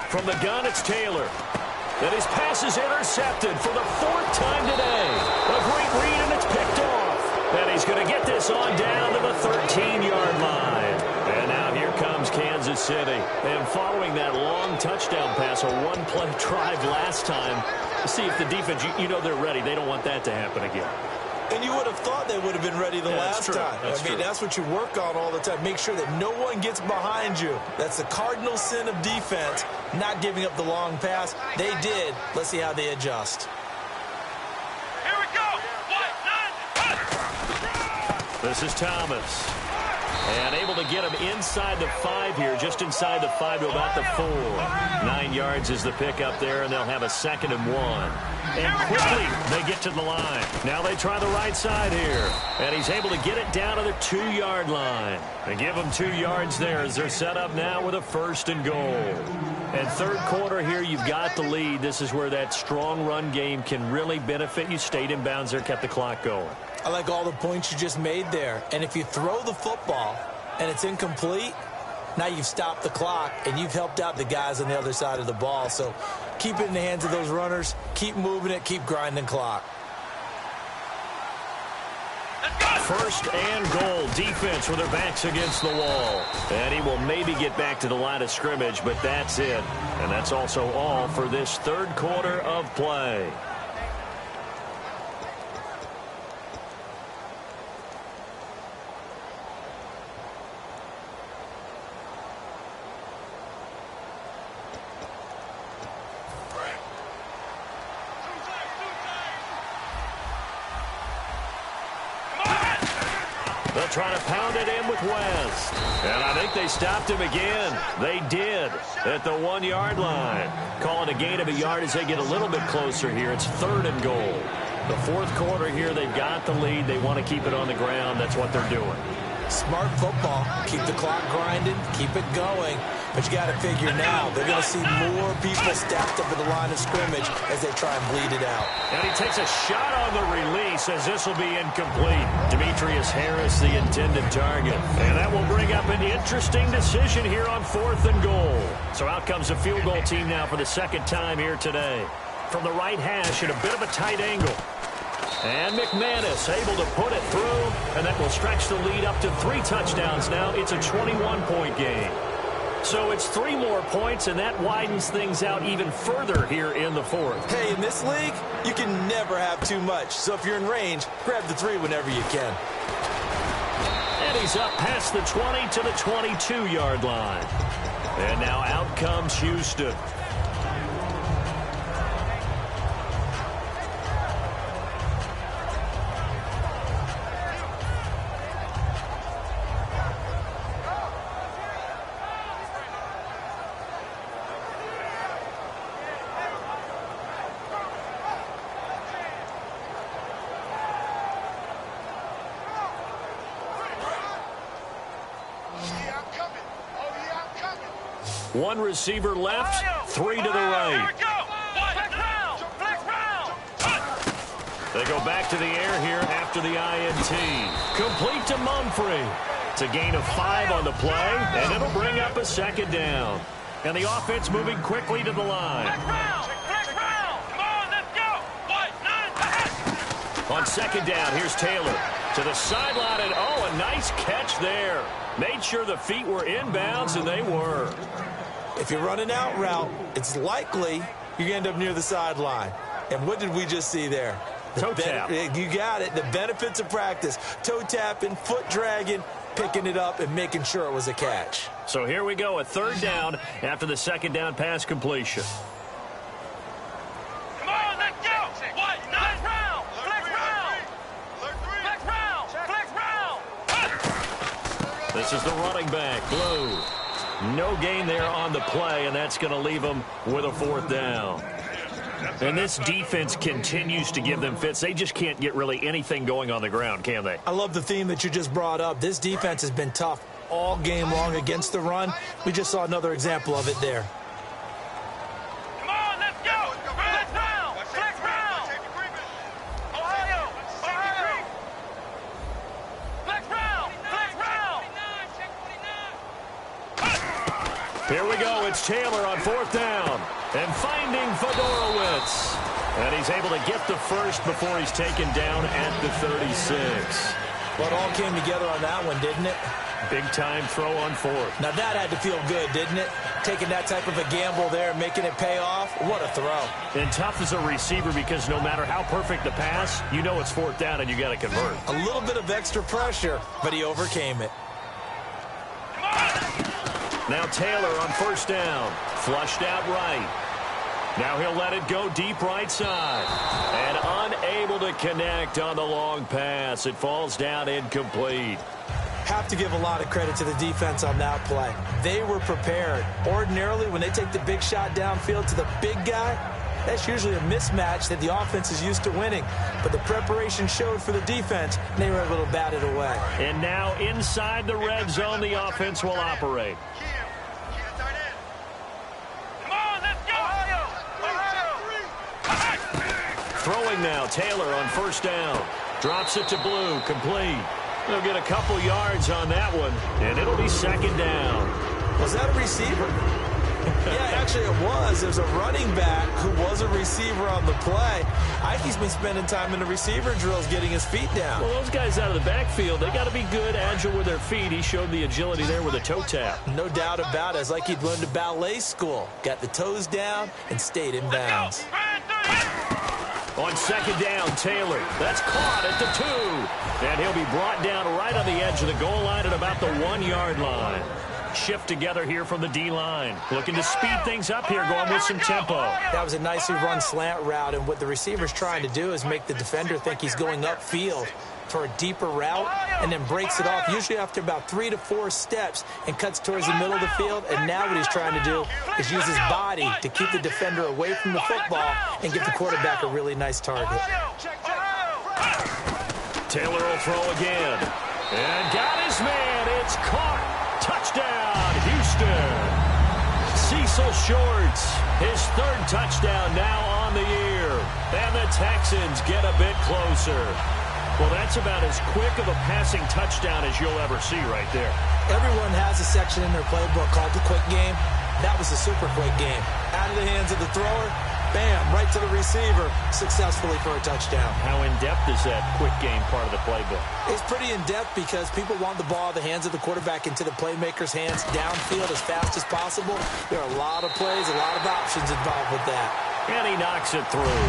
From the gun, it's Taylor. And his pass is intercepted for the 4th time today. A great read, and it's picked off. And he's going to get this on down to the 13-yard line. And now here comes Kansas City. And following that long touchdown pass, a one-play drive last time, see if the defense, you know they're ready. They don't want that to happen again. And you would have thought they would have been ready the last time. I mean, that's what you work on all the time. Make sure that no one gets behind you. That's the cardinal sin of defense, not giving up the long pass. They did. Let's see how they adjust. Here we go. 1, 9, This is Thomas. And able to get him inside the 5 here, just inside the 5 to about the 4. 9 yards is the pickup there, and they'll have a 2nd and 1. And quickly, they get to the line. Now they try the right side here. And he's able to get it down to the 2-yard line. They give him 2 yards there as they're set up now with a 1st and goal. And third quarter here, you've got the lead. This is where that strong run game can really benefit you. Stayed in bounds there, kept the clock going. I like all the points you just made there. And if you throw the football and it's incomplete, now you've stopped the clock and you've helped out the guys on the other side of the ball. So keep it in the hands of those runners. Keep moving it. Keep grinding clock. 1st and goal. Defense with their backs against the wall. And he will maybe get back to the line of scrimmage, but that's it. And that's also all for this third quarter of play. They'll try to pound it in with West. And I think they stopped him again. They did at the 1-yard line. Calling a gain of a yard as they get a little bit closer here. It's 3rd and goal. The 4th quarter here, they've got the lead. They want to keep it on the ground. That's what they're doing. Smart football. Keep the clock grinding. Keep it going. But you got to figure now, they're going to see more people stacked up at the line of scrimmage as they try and bleed it out. And he takes a shot on the release as this will be incomplete. Demetrius Harris, the intended target. And that will bring up an interesting decision here on 4th and goal. So out comes a field goal team now for the 2nd time here today. From the right hash at a bit of a tight angle. And McManus able to put it through, and that will stretch the lead up to 3 touchdowns now. It's a 21-point game. So it's 3 more points, and that widens things out even further here in the 4th. Hey, in this league, you can never have too much. So if you're in range, grab the 3 whenever you can. And he's up past the 20 to the 22-yard line. And now out comes Houston. One receiver left, 3 to the right. They go back to the air here after the INT. Complete to Mumphrey. It's a gain of 5 on the play, and it'll bring up a 2nd down. And the offense moving quickly to the line. On 2nd down, here's Taylor to the sideline, and oh, a nice catch there. Made sure the feet were inbounds, and they were. If you're running out route, it's likely you're going to end up near the sideline. And what did we just see there? Toe tap. You got it. The benefits of practice. Toe tapping, foot dragging, picking it up, and making sure it was a catch. So here we go, a 3rd down after the 2nd down pass completion. Come on, let's go. Flex round. Flex round. Flex round. Flex round. This is the running back, Blue. No gain there on the play, and that's going to leave them with a 4th down. And this defense continues to give them fits. They just can't get really anything going on the ground, can they? I love the theme that you just brought up. This defense has been tough all game long against the run. We just saw another example of it there. Come on, let's go. Flex round. Flex round. Ohio. Ohio. Flex round. Flex round. Here we go. It's Taylor on 4th down. And finding Fedorowicz. And he's able to get the first before he's taken down at the 36. Well, it all came together on that one, didn't it? Big-time throw on 4th. Now, that had to feel good, didn't it? Taking that type of a gamble there, making it pay off. What a throw. And tough as a receiver because no matter how perfect the pass, you know it's 4th down and you got to convert. A little bit of extra pressure, but he overcame it. Now Taylor on 1st down. Flushed out right. Now he'll let it go deep right side. And unable to connect on the long pass. It falls down incomplete. Have to give a lot of credit to the defense on that play. They were prepared. Ordinarily, when they take the big shot downfield to the big guy, that's usually a mismatch that the offense is used to winning. But the preparation showed for the defense, and they were able to bat it away. And now inside the red zone, the offense will operate. Come on, let's go. Ohio. Throwing now, Taylor on 1st down. Drops it to Blue, complete. They'll get a couple yards on that one, and it'll be 2nd down. Was that a receiver? Yeah, actually it was. There's a running back who was a receiver on the play. Ikey's been spending time in the receiver drills getting his feet down. Well, those guys out of the backfield, they got to be good, agile with their feet. He showed the agility there with a toe tap. No doubt about it. It's like he'd learned to ballet school. Got the toes down and stayed in bounds. On 2nd down, Taylor. That's caught at the 2. And he'll be brought down right on the edge of the goal line at about the 1-yard line. Shift together here from the D-line. Looking to speed things up here, going with some tempo. That was a nicely run slant route, and what the receiver's trying to do is make the defender think he's going upfield for a deeper route and then breaks it off, usually after about 3 to 4 steps, and cuts towards the middle of the field. And now what he's trying to do is use his body to keep the defender away from the football and give the quarterback a really nice target. Taylor will throw again. And got his man. It's caught. Touchdown, Houston. Cecil Shorts, his 3rd touchdown now on the year. And the Texans get a bit closer. Well, that's about as quick of a passing touchdown as you'll ever see right there. Everyone has a section in their playbook called the quick game. That was a super quick game. Out of the hands of the thrower, bam, right to the receiver, successfully for a touchdown. How in-depth is that quick game part of the playbook? It's pretty in-depth because people want the ball out of the hands of the quarterback into the playmaker's hands downfield as fast as possible. There are a lot of plays, a lot of options involved with that. And he knocks it through.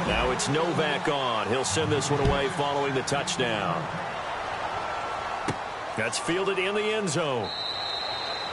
Now it's Novak on. He'll send this one away following the touchdown. That's fielded in the end zone.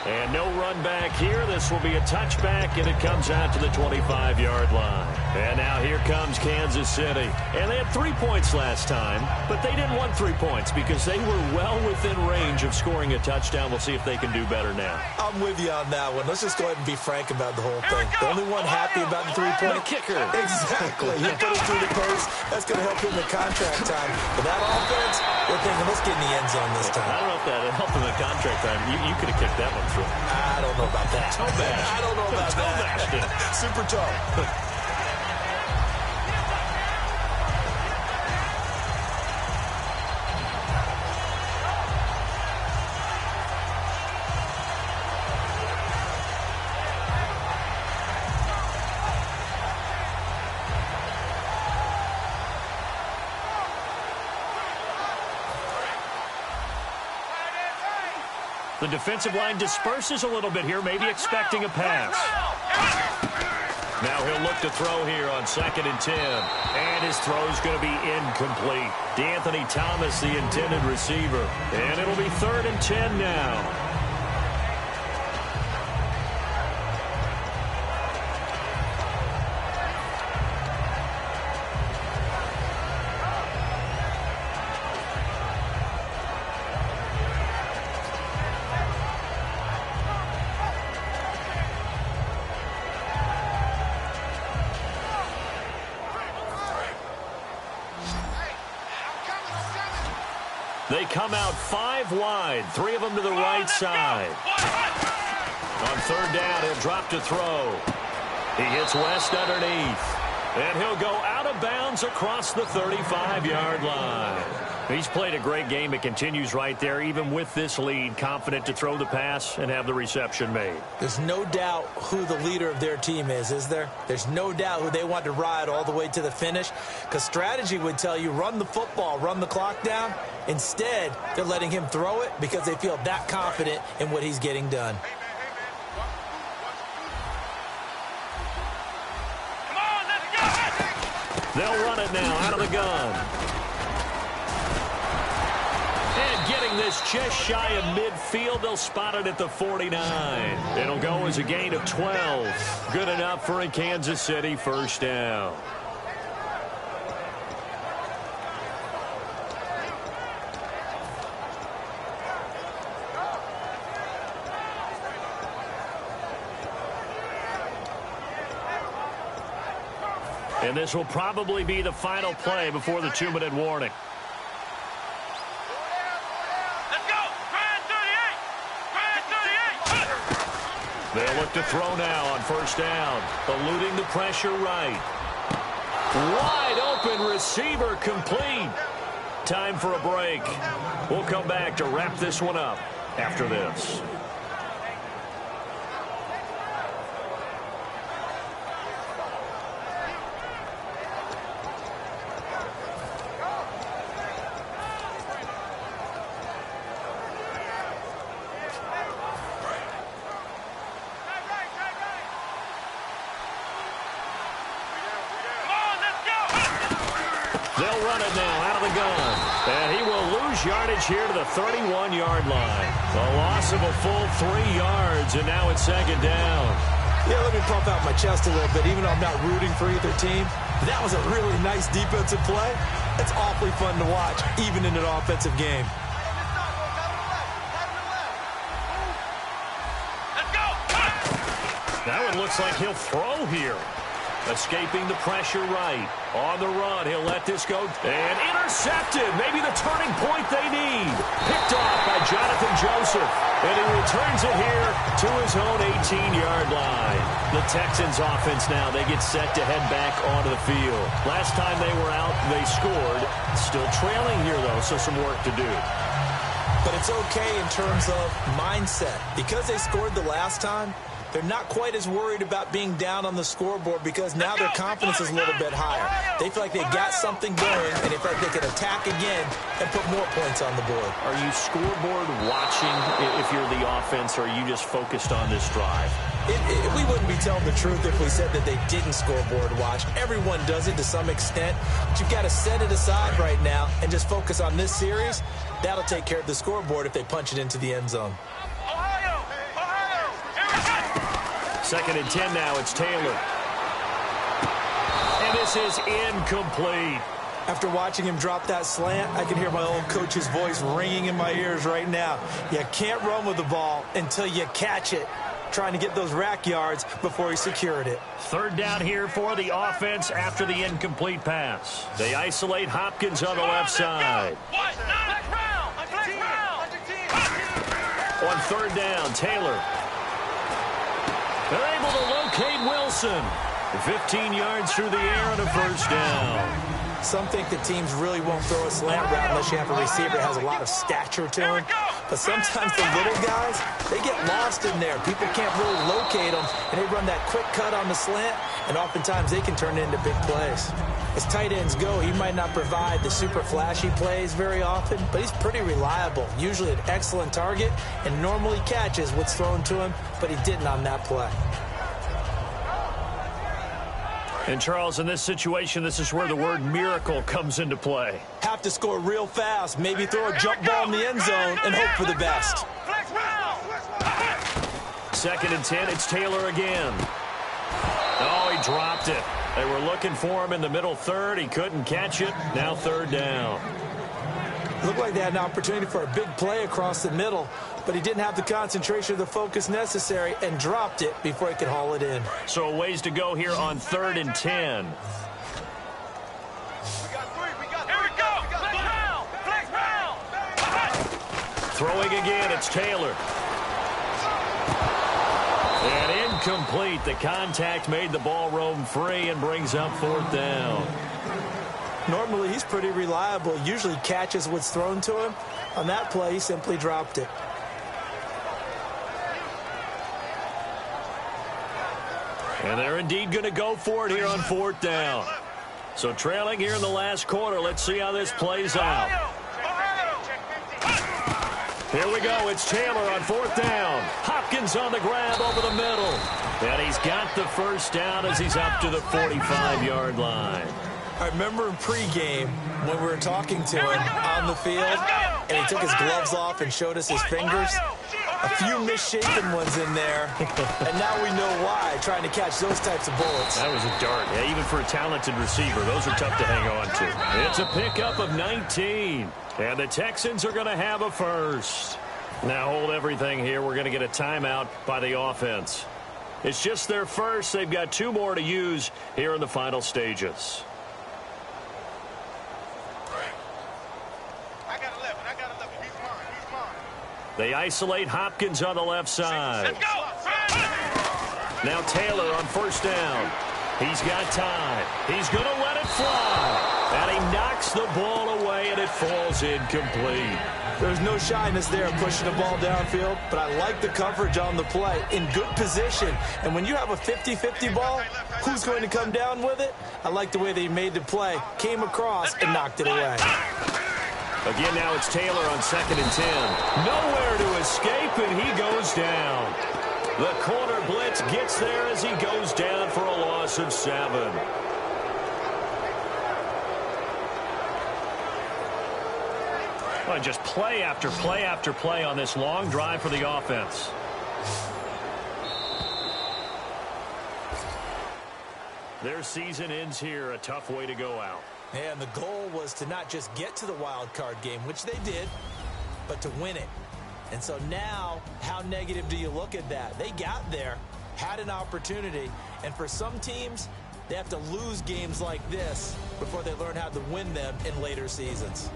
And no run back here. This will be a touchback, and it comes out to the 25-yard line. And now here comes Kansas City. And they had 3 points last time, but they didn't want 3 points because they were well within range of scoring a touchdown. We'll see if they can do better now. I'm with you on that one. Let's just go ahead and be frank about the whole thing. The only one happy about the 3-point kicker. Exactly. He put it through the post. That's going to help him in contract time. But that offense, we're thinking, let's get in the end zone this time. I don't know if that helped him in contract time. You could have kicked that one through. I don't know about that. Toe bash. I don't know about that. Super toe. The defensive line disperses a little bit here, maybe expecting a pass. Now he'll look to throw here on 2nd and 10. And his throw's going to be incomplete. DeAnthony Thomas, the intended receiver. And it'll be 3rd and 10 now. They come out 5 wide, 3 of them to the right side. On third down, he'll drop to throw. He hits West underneath. And he'll go out of bounds across the 35-yard line. He's played a great game. It continues right there, even with this lead, confident to throw the pass and have the reception made. There's no doubt who the leader of their team is there? There's no doubt who they want to ride all the way to the finish, because strategy would tell you run the football, run the clock down. Instead, they're letting him throw it because they feel that confident in what he's getting done. They'll run it now out of the gun. And getting this just shy of midfield, they'll spot it at the 49. It'll go as a gain of 12. Good enough for a Kansas City first down. And this will probably be the final play before the 2-minute warning. Let's go! Try 38! They'll look to throw now on first down. Eluding the pressure right. Wide open receiver complete. Time for a break. We'll come back to wrap this one up after this. They'll run it now out of the gun. And he will lose yardage here to the 31-yard line. A loss of a full 3 yards, and now it's second down. Yeah, let me pump out my chest a little bit. Even though I'm not rooting for either team, that was a really nice defensive play. It's awfully fun to watch, even in an offensive game. Let's go! Now it looks like he'll throw here. Escaping the pressure right. On the run, he'll let this go. And intercepted. Maybe the turning point they need. Picked off by Jonathan Joseph. And he returns it here to his own 18-yard line. The Texans offense now, they get set to head back onto the field. Last time they were out, they scored. Still trailing here, though, so some work to do. But it's okay in terms of mindset. Because they scored the last time, they're not quite as worried about being down on the scoreboard because now their confidence is a little bit higher. They feel like they got something going, and they feel like they can attack again and put more points on the board. Are you scoreboard watching if you're the offense, or are you just focused on this drive? We wouldn't be telling the truth if we said that they didn't scoreboard watch. Everyone does it to some extent, but you've got to set it aside right now and just focus on this series. That'll take care of the scoreboard if they punch it into the end zone. Second and 10 now, it's Taylor. And this is incomplete. After watching him drop that slant, I can hear my old coach's voice ringing in my ears right now. You can't run with the ball until you catch it. Trying to get those rack yards before he secured it. Third down here for the offense after the incomplete pass. They isolate Hopkins on the left side. On third down, Taylor. They're able to locate Wilson. 15 yards through the air on a first down. Some think that teams really won't throw a slant route unless you have a receiver that has a lot of stature to him. But sometimes the little guys, they get lost in there. People can't really locate them, and they run that quick cut on the slant, and oftentimes they can turn into big plays. As tight ends go, he might not provide the super flashy plays very often, but he's pretty reliable. Usually an excellent target, and normally catches what's thrown to him, but he didn't on that play. And, Charles, in this situation, this is where the word miracle comes into play. Have to score real fast, maybe throw a jump ball in the end zone and hope for the best. Second and 10, it's Taylor again. Oh, he dropped it. They were looking for him in the middle third. He couldn't catch it. Now third down. Looked like they had an opportunity for a big play across the middle, but he didn't have the concentration or the focus necessary and dropped it before he could haul it in. So a ways to go here on third and 10. Throwing again, it's Taylor. And incomplete. The contact made the ball roam free and brings up 4th down. Normally, he's pretty reliable. Usually catches what's thrown to him. On that play, he simply dropped it. And they're indeed going to go for it here on 4th down. So trailing here in the last quarter. Let's see how this plays out. Here we go. It's Taylor on 4th down. Hopkins on the grab over the middle. And he's got the first down as he's up to the 45-yard line. I remember in pregame when we were talking to him on the field, and he took his gloves off and showed us his fingers. A few misshapen ones in there, and now we know why, trying to catch those types of bullets. That was a dart. Yeah, even for a talented receiver, those are tough to hang on to. It's a pickup of 19, and the Texans are going to have a first. Now hold everything here. We're going to get a timeout by the offense. It's just their first. They've got 2 more to use here in the final stages. They isolate Hopkins on the left side. Let's go. Now Taylor on 1st down. He's got time. He's going to let it fly. And he knocks the ball away, and it falls incomplete. There's no shyness there pushing the ball downfield, but I like the coverage on the play. In good position. And when you have a 50-50 ball, who's going to come down with it? I like the way they made the play. Came across and knocked it away. Again, now it's Taylor on 2nd and 10. Nowhere to escape, and he goes down. The corner blitz gets there as he goes down for a loss of 7. Well, just play after play after play on this long drive for the offense. Their season ends here. A tough way to go out. And the goal was to not just get to the wild card game, which they did, but to win it. And so now, how negative do you look at that? They got there, had an opportunity, and for some teams, they have to lose games like this before they learn how to win them in later seasons.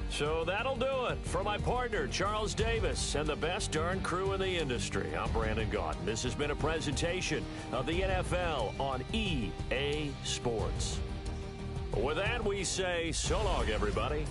So that'll do it. For my partner, Charles Davis, and the best darn crew in the industry, I'm Brandon Gaudin. This has been a presentation of the NFL on EA Sports. With that, we say so long, everybody.